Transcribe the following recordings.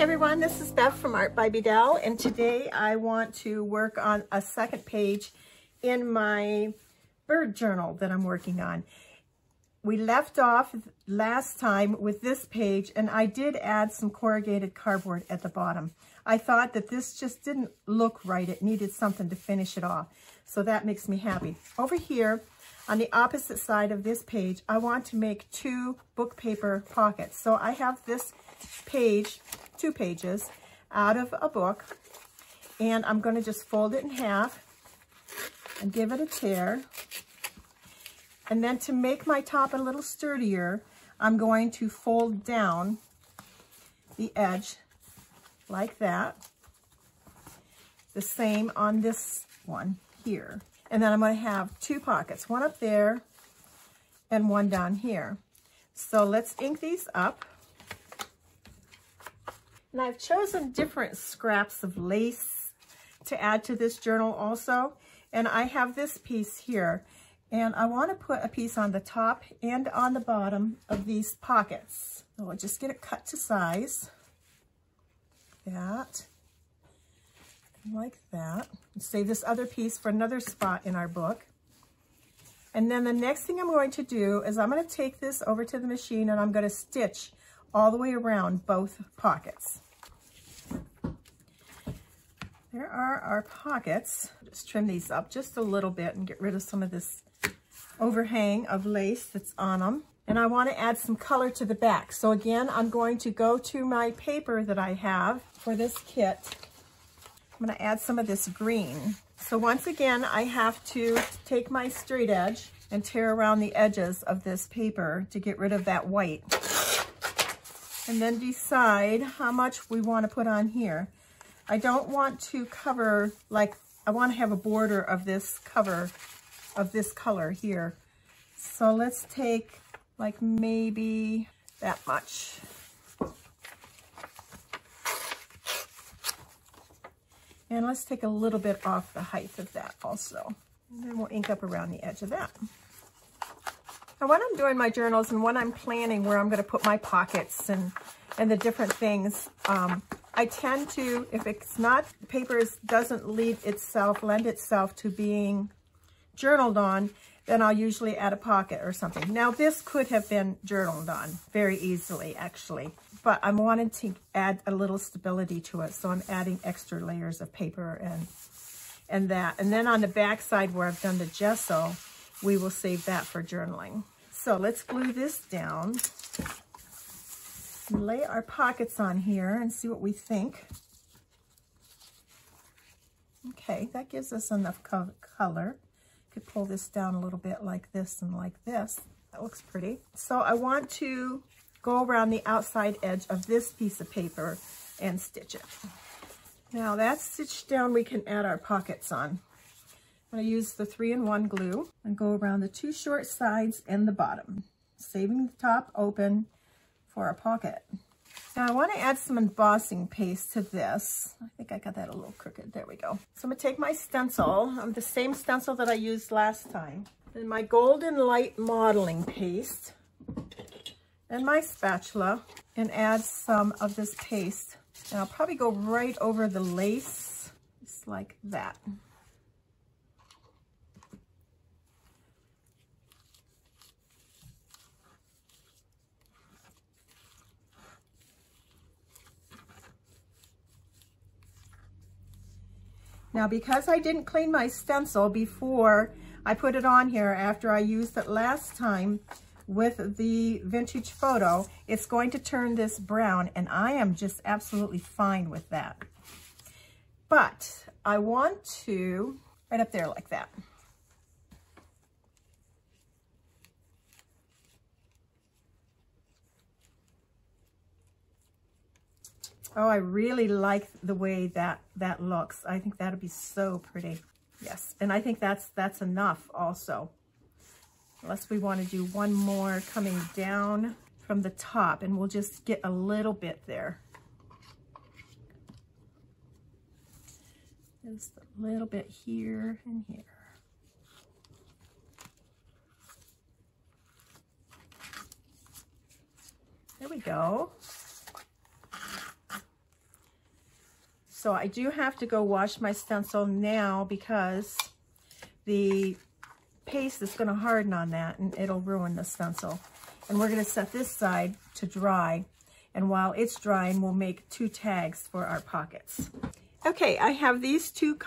everyone, this is Beth from Art by Bedell, and today I want to work on a second page in my bird journal that I'm working on. We left off last time with this page, and I did add some corrugated cardboard at the bottom. I thought that this just didn't look right. It needed something to finish it off, so that makes me happy. Over here, on the opposite side of this page, I want to make two book paper pockets. So I have this page, 2 pages out of a book, and I'm going to just fold it in half and give it a tear. And then to make my top a little sturdier, I'm going to fold down the edge like that. The same on this one here. And then I'm going to have 2 pockets, one up there and one down here. So let's ink these up. And I've chosen different scraps of lace to add to this journal also. And I have this piece here. And I want to put a piece on the top and on the bottom of these pockets. So I'll just get it cut to size. That. Like that. Save this other piece for another spot in our book. And then the next thing I'm going to do is I'm going to take this over to the machine and I'm going to stitch all the way around both pockets. There are our pockets. Just trim these up just a little bit and get rid of some of this overhang of lace that's on them. And I want to add some color to the back. So again, I'm going to go to my paper that I have for this kit. I'm going to add some of this green. So once again, I have to take my straight edge and tear around the edges of this paper to get rid of that white. And then decide how much we want to put on here. I don't want to cover, like, I want to have a border of this cover, of this color here. So let's take like maybe that much. And let's take a little bit off the height of that also. And then we'll ink up around the edge of that. Now when I'm doing my journals and when I'm planning where I'm going to put my pockets and the different things, I tend to, if it's not, the paper doesn't lend itself to being journaled on, then I'll usually add a pocket or something. Now this could have been journaled on very easily actually, but I wanted to add a little stability to it, so I'm adding extra layers of paper and that. And then on the back side where I've done the gesso, we will save that for journaling. So let's glue this down. Lay our pockets on here and see what we think. Okay, that gives us enough color. Could pull this down a little bit like this and like this. That looks pretty. So I want to go around the outside edge of this piece of paper and stitch it. Now that's stitched down, we can add our pockets on. I'm going to use the 3-in-1 glue and go around the 2 short sides and the bottom, saving the top open for a pocket. Now I want to add some embossing paste to this. I think I got that a little crooked. There we go. So I'm going to take my stencil, the same stencil that I used last time, and my Golden Light modeling paste, and my spatula, and add some of this paste. And I'll probably go right over the lace, just like that. Now, because I didn't clean my stencil before I put it on here after I used it last time with the vintage photo, it's going to turn this brown, and I am just absolutely fine with that. But I want to, right up there like that. Oh, I really like the way that looks. I think that'll be so pretty. Yes, and I think that's enough also. Unless we want to do one more coming down from the top, and we'll just get a little bit there. Just a little bit here and here. There we go. So I do have to go wash my stencil now because the paste is going to harden on that and it'll ruin the stencil. And we're going to set this side to dry. And while it's drying, we'll make 2 tags for our pockets. Okay, I have these 2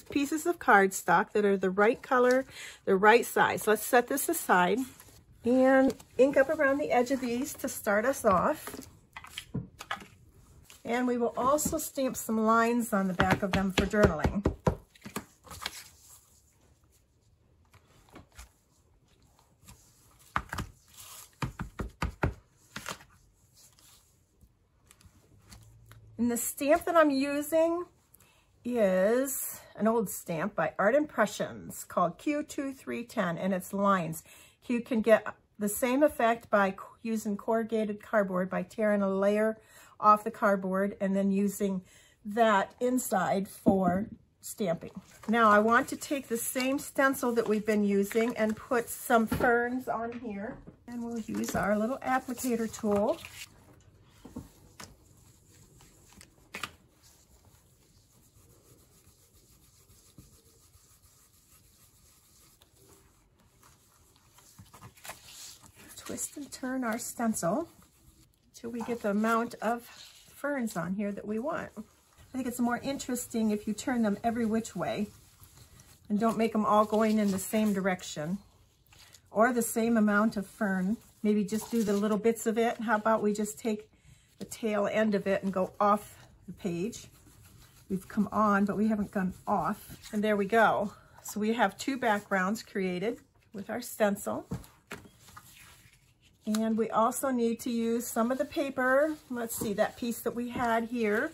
pieces of cardstock that are the right color, the right size. Let's set this aside and ink up around the edge of these to start us off. And we will also stamp some lines on the back of them for journaling. And the stamp that I'm using is an old stamp by Art Impressions called Q2310, and it's lines. You can get the same effect by using corrugated cardboard, by tearing a layer off the cardboard and then using that inside for stamping. Now I want to take the same stencil that we've been using and put some ferns on here, and we'll use our little applicator tool. Twist and turn our stencil until we get the amount of ferns on here that we want. I think it's more interesting if you turn them every which way and don't make them all going in the same direction or the same amount of fern. Maybe just do the little bits of it. How about we just take the tail end of it and go off the page. We've come on, but we haven't gone off. And there we go. So we have 2 backgrounds created with our stencil. And we also need to use some of the paper. Let's see, that piece that we had here.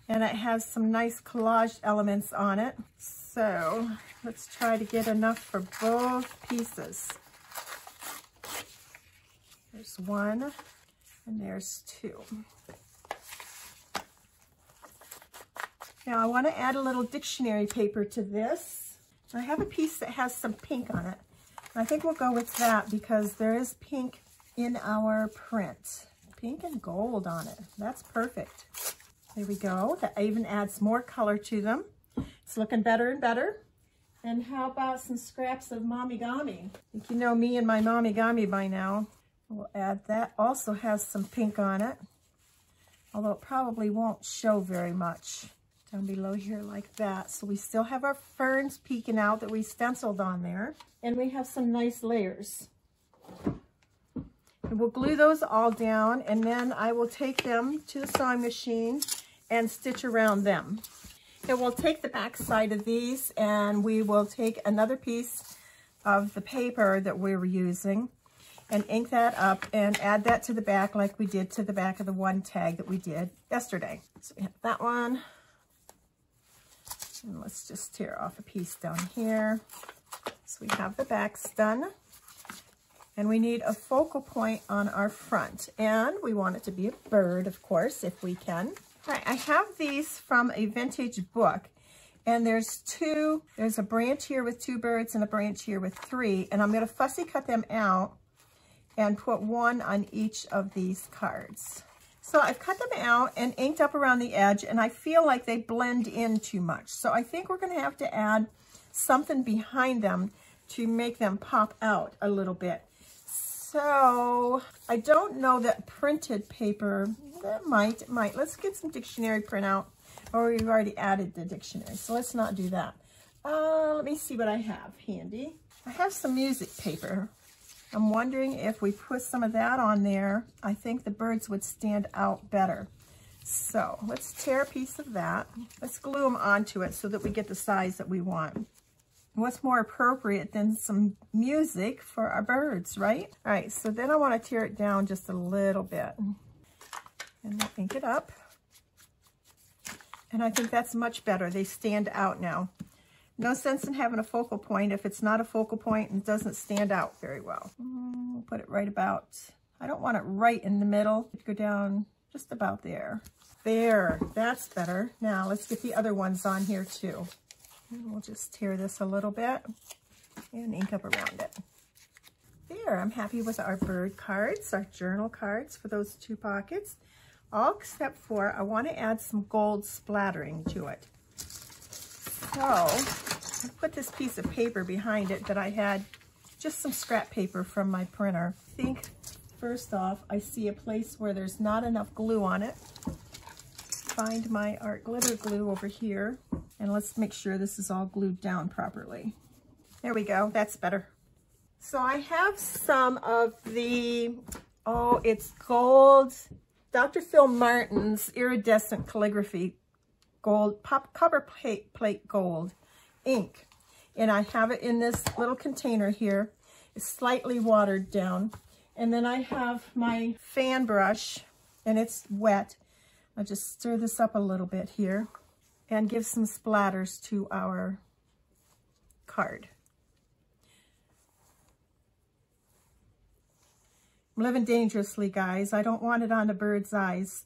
And it has some nice collage elements on it. So let's try to get enough for both pieces. There's 1 and there's 2. Now I want to add a little dictionary paper to this. I have a piece that has some pink on it. And I think we'll go with that because there is pink in our print. Pink and gold on it. That's perfect. There we go. That even adds more color to them. It's looking better and better. And how about some scraps of Momigami? I think you know me and my Momigami by now. We'll add that. Also has some pink on it, although it probably won't show very much down below here like that. So we still have our ferns peeking out that we stenciled on there. And we have some nice layers. And we'll glue those all down, and then I will take them to the sewing machine and stitch around them. And we'll take the back side of these and we will take another piece of the paper that we were using and ink that up and add that to the back like we did to the back of the 1 tag that we did yesterday. So we have that one. And let's just tear off a piece down here. So we have the backs done. And we need a focal point on our front. And we want it to be a bird, of course, if we can. All right, I have these from a vintage book. And there's a branch here with 2 birds and a branch here with 3. And I'm going to fussy cut them out and put 1 on each of these cards. So I've cut them out and inked up around the edge, and I feel like they blend in too much. So I think we're going to have to add something behind them to make them pop out a little bit. So I don't know that printed paper, it might. Let's get some dictionary printout, or we've already added the dictionary, so let's not do that. Let me see what I have handy. I have some music paper. I'm wondering if we put some of that on there, I think the birds would stand out better. So let's tear a piece of that. Let's glue them onto it so that we get the size that we want. What's more appropriate than some music for our birds, right? All right, so then I want to tear it down just a little bit. And we'll ink it up. And I think that's much better. They stand out now. No sense in having a focal point if it's not a focal point and doesn't stand out very well. We'll put it right about, I don't want it right in the middle. Go down just about there. There, that's better. Now let's get the other ones on here too. And we'll just tear this a little bit and ink up around it. There, I'm happy with our bird cards, our journal cards for those 2 pockets. all except for I want to add some gold splattering to it. So I put this piece of paper behind it that I had, just some scrap paper from my printer. I think first off, I see a place where there's not enough glue on it. Find my art glitter glue over here, and let's make sure this is all glued down properly. There we go, that's better. So I have some of the, oh, it's gold, Dr. Phil Martin's iridescent calligraphy gold, copper plate gold ink. And I have it in this little container here. It's slightly watered down. And then I have my fan brush, and it's wet. I'll just stir this up a little bit here and give some splatters to our card. I'm living dangerously, guys. I don't want it on the bird's eyes,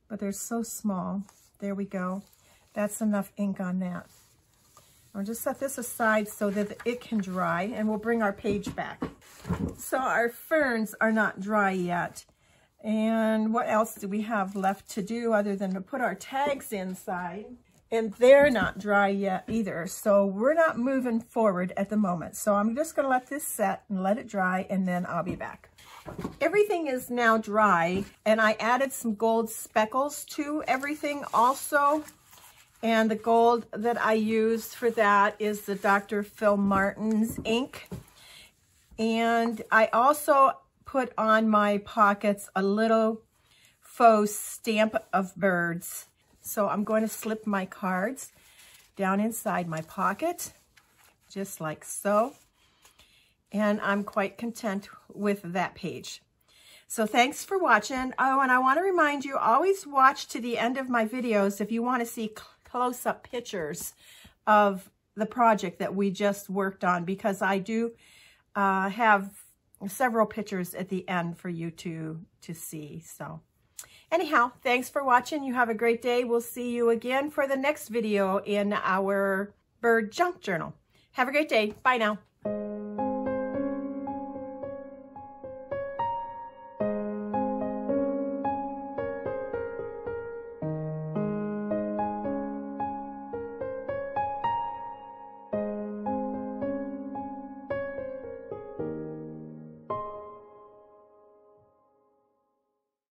but they're so small. There we go. That's enough ink on that. I'll just set this aside so that it can dry, and we'll bring our page back. So our ferns are not dry yet. And what else do we have left to do other than to put our tags inside? And they're not dry yet either. So we're not moving forward at the moment. So I'm just going to let this set and let it dry, and then I'll be back. Everything is now dry, and I added some gold speckles to everything also. And the gold that I used for that is the Dr. Phil Martin's ink. And I also put on my pockets a little faux stamp of birds. So I'm going to slip my cards down inside my pocket, just like so. And I'm quite content with that page. So thanks for watching. Oh, and I want to remind you, always watch to the end of my videos if you want to see close-up pictures of the project that we just worked on, because I do have several pictures at the end for you to see. So anyhow, thanks for watching. You have a great day. We'll see you again for the next video in our bird junk journal. Have a great day. Bye now.